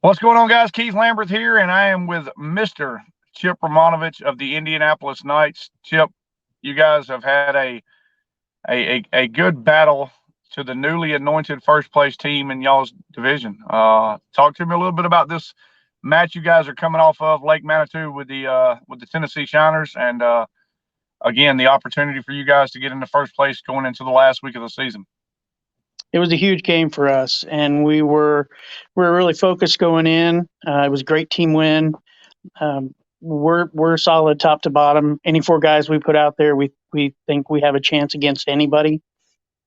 What's going on, guys? Keith Lamberth here, and I am with Mr. Chip Romanavich of the Indianapolis Knights. Chip, you guys have had a good battle to the newly anointed first place team in y'all's division. Talk to me a little bit about this match you guys are coming off of Lake Manitou with the Tennessee Shiners, and again the opportunity for you guys to get into first place going into the last week of the season. It was a huge game for us, and we were really focused going in. It was a great team win. We're solid top to bottom. Any four guys we put out there, we think we have a chance against anybody.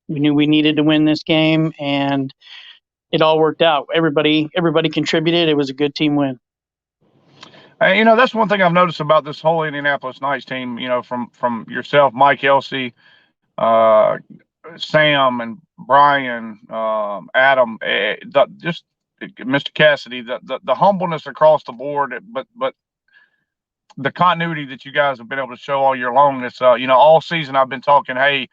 We knew we needed to win this game, and it all worked out. Everybody contributed. It was a good team win. That's one thing I've noticed about this whole Indianapolis Knights team. From yourself, Mike Elsey, uh, Sam, and Brian, Adam, just Mr. Cassidy, the humbleness across the board, but the continuity that you guys have been able to show all year long. This, all season I've been talking, hey,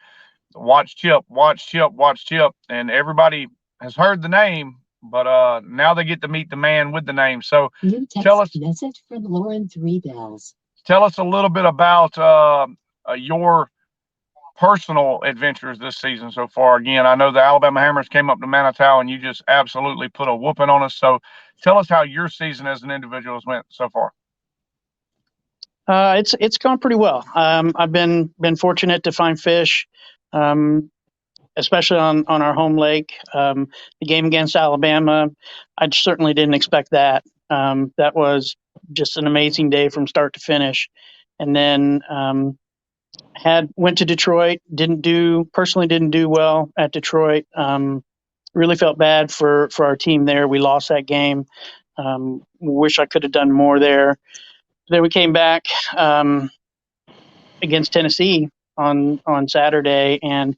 watch Chip, watch Chip, watch Chip, and everybody has heard the name, but now they get to meet the man with the name. So New text tell us message from Lauren Three Bells. tell us a little bit about your personal adventures this season so far. Again, I know the Alabama Hammers came up to Manitou and you just absolutely put a whooping on us. So tell us how your season as an individual has went so far. It's gone pretty well. I've been fortunate to find fish, um, especially on our home lake. The game against Alabama, I certainly didn't expect that. That was just an amazing day from start to finish. And then had went to Detroit. Didn't do well at Detroit. Really felt bad for our team there. We lost that game. Wish I could have done more there. Then we came back against Tennessee on Saturday and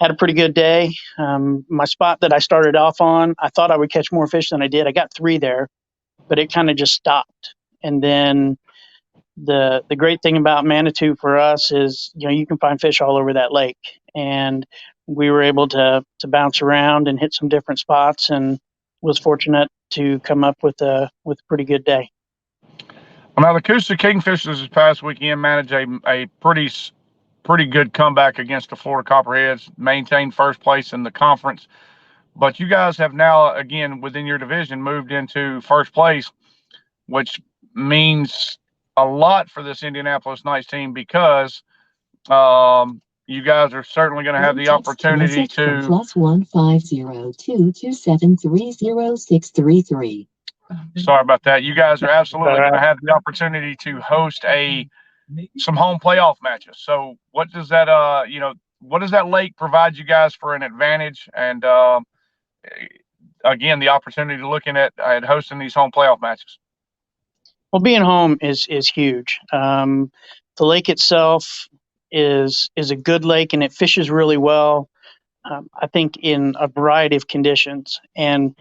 had a pretty good day. My spot that I started off on, I thought I would catch more fish than I did. I got three there, but it kind of just stopped. And then the great thing about Manitou for us is, you can find fish all over that lake, and we were able to bounce around and hit some different spots, and was fortunate to come up with a pretty good day. Well, now the Coosa Kingfishers this past weekend managed a pretty good comeback against the Florida Copperheads, maintained first place in the conference. But you guys have now, again, within your division, moved into first place, which means a lot for this Indianapolis Knights team because you guys are certainly going to have the opportunity to. +15022730633. Sorry about that. You guys are absolutely going to have the opportunity to host some home playoff matches. So what does that lake provide you guys for an advantage? And again, the opportunity to looking at hosting these home playoff matches. Well, being home is huge. The lake itself is a good lake, and it fishes really well. I think in a variety of conditions, and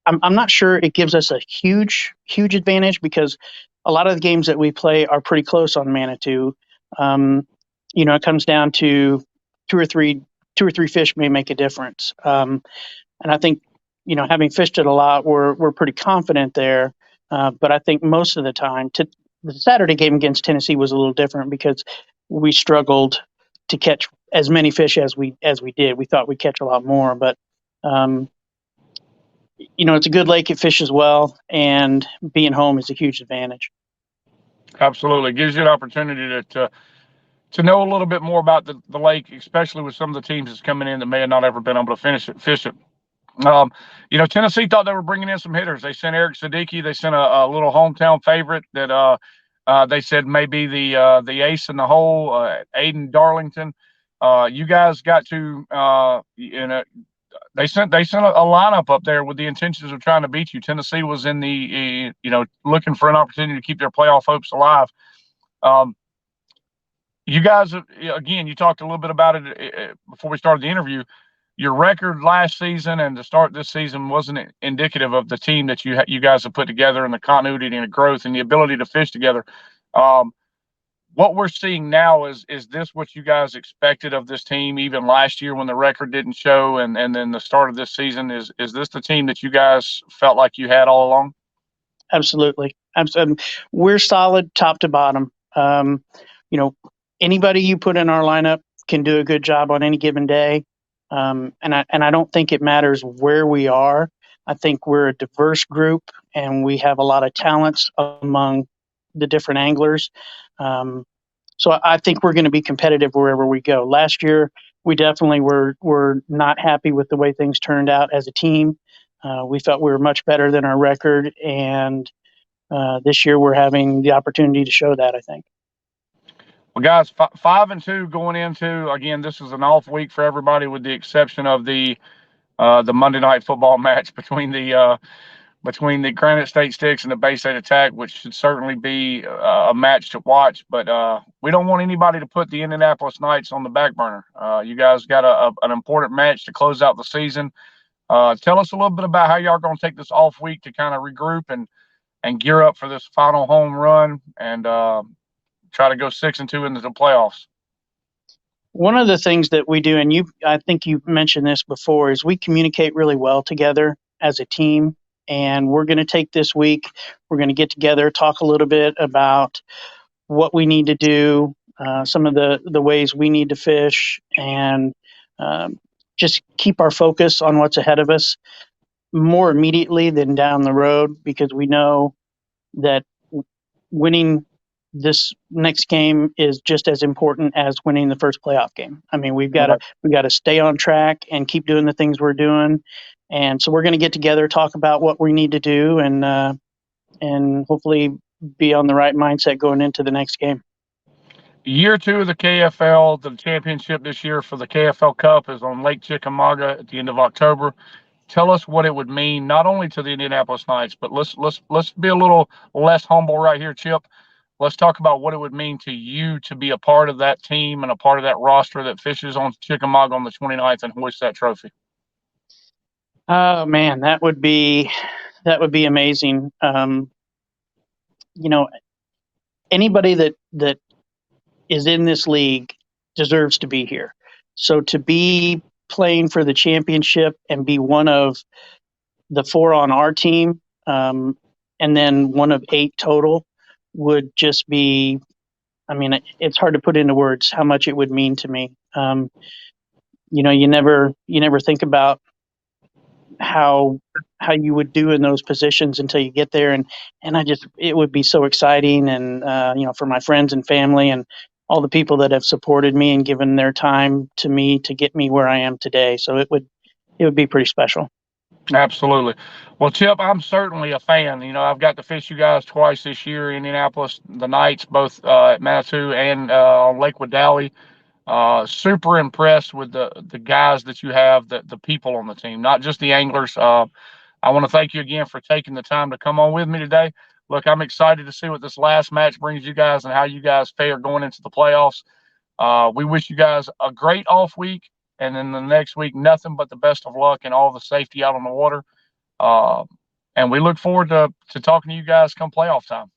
I'm not sure it gives us a huge advantage because a lot of the games that we play are pretty close on Manitou. It comes down to two or three fish may make a difference. And I think, having fished it a lot, we're pretty confident there. But I think most of the time, the Saturday game against Tennessee was a little different because we struggled to catch as many fish as we did. We thought we'd catch a lot more, but it's a good lake. It fishes well, and being home is a huge advantage. Absolutely, it gives you an opportunity to know a little bit more about the lake, especially with some of the teams that's coming in that may have not ever been able to fish it. Tennessee thought they were bringing in some hitters. They sent Eric Siddiqui. They sent a little hometown favorite that they said may be the ace in the hole, Aiden Darlington. You guys got to they sent a lineup up there with the intentions of trying to beat you. Tennessee was in the looking for an opportunity to keep their playoff hopes alive. You guys, again, you talked a little bit about it before we started the interview. Your record last season and to start this season wasn't indicative of the team that you guys have put together and the continuity and the growth and the ability to fish together. what we're seeing now is this what you guys expected of this team even last year when the record didn't show, and then the start of this season? Is this the team that you guys felt like you had all along? Absolutely. We're solid top to bottom. You know, anybody you put in our lineup can do a good job on any given day. And I don't think it matters where we are. I think we're a diverse group and we have a lot of talents among the different anglers. So I think we're going to be competitive wherever we go. Last year, we definitely were not happy with the way things turned out as a team. We felt we were much better than our record, and this year we're having the opportunity to show that, I think. Well, guys, 5-2 going into, again, this is an off week for everybody, with the exception of the Monday night football match between the Granite State Sticks and the Bay State Attack, which should certainly be a match to watch. But we don't want anybody to put the Indianapolis Knights on the back burner. You guys got an important match to close out the season. Tell us a little bit about how y'all are going to take this off week to kind of regroup and gear up for this final home run, and try to go 6-2 into the playoffs. One of the things that we do, and I think you've mentioned this before, is we communicate really well together as a team. And we're going to take this week, we're going to get together, talk a little bit about what we need to do, some of the ways we need to fish, and just keep our focus on what's ahead of us more immediately than down the road, because we know that winning this next game is just as important as winning the first playoff game. I mean, we've got to stay on track and keep doing the things we're doing. And so we're going to get together, talk about what we need to do, and hopefully be on the right mindset going into the next game. Year 2 of the KFL, the championship this year for the KFL Cup is on Lake Chickamauga at the end of October. Tell us what it would mean, not only to the Indianapolis Knights, but let's be a little less humble right here, Chip. Let's talk about what it would mean to you to be a part of that team and a part of that roster that fishes on Chickamauga on the 29th and hoists that trophy. Oh man, that would be amazing. Anybody that is in this league deserves to be here. So to be playing for the championship and be one of the 4 on our team, and then one of 8 total, would just be, I mean, it's hard to put into words how much it would mean to me. You never think about how you would do in those positions until you get there, and it would be so exciting, and for my friends and family and all the people that have supported me and given their time to me to get me where I am today. So it would be pretty special. Absolutely. Well, Chip, I'm certainly a fan. I've got to fish you guys twice this year in Indianapolis, the Knights, both at Manitou and on Lake Wadowee. Super impressed with the guys that you have, the people on the team, not just the anglers. I want to thank you again for taking the time to come on with me today. Look, I'm excited to see what this last match brings you guys and how you guys fare going into the playoffs. We wish you guys a great off week, and then the next week, nothing but the best of luck and all the safety out on the water. And we look forward to talking to you guys come playoff time.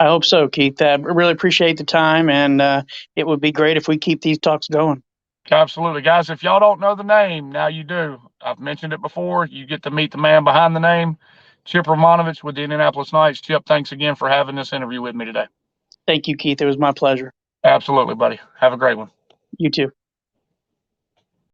I hope so, Keith. I really appreciate the time, and it would be great if we keep these talks going. Absolutely. Guys, if y'all don't know the name, now you do. I've mentioned it before. You get to meet the man behind the name, Chip Romanavich with the Indianapolis Knights. Chip, thanks again for having this interview with me today. Thank you, Keith. It was my pleasure. Absolutely, buddy. Have a great one. You too.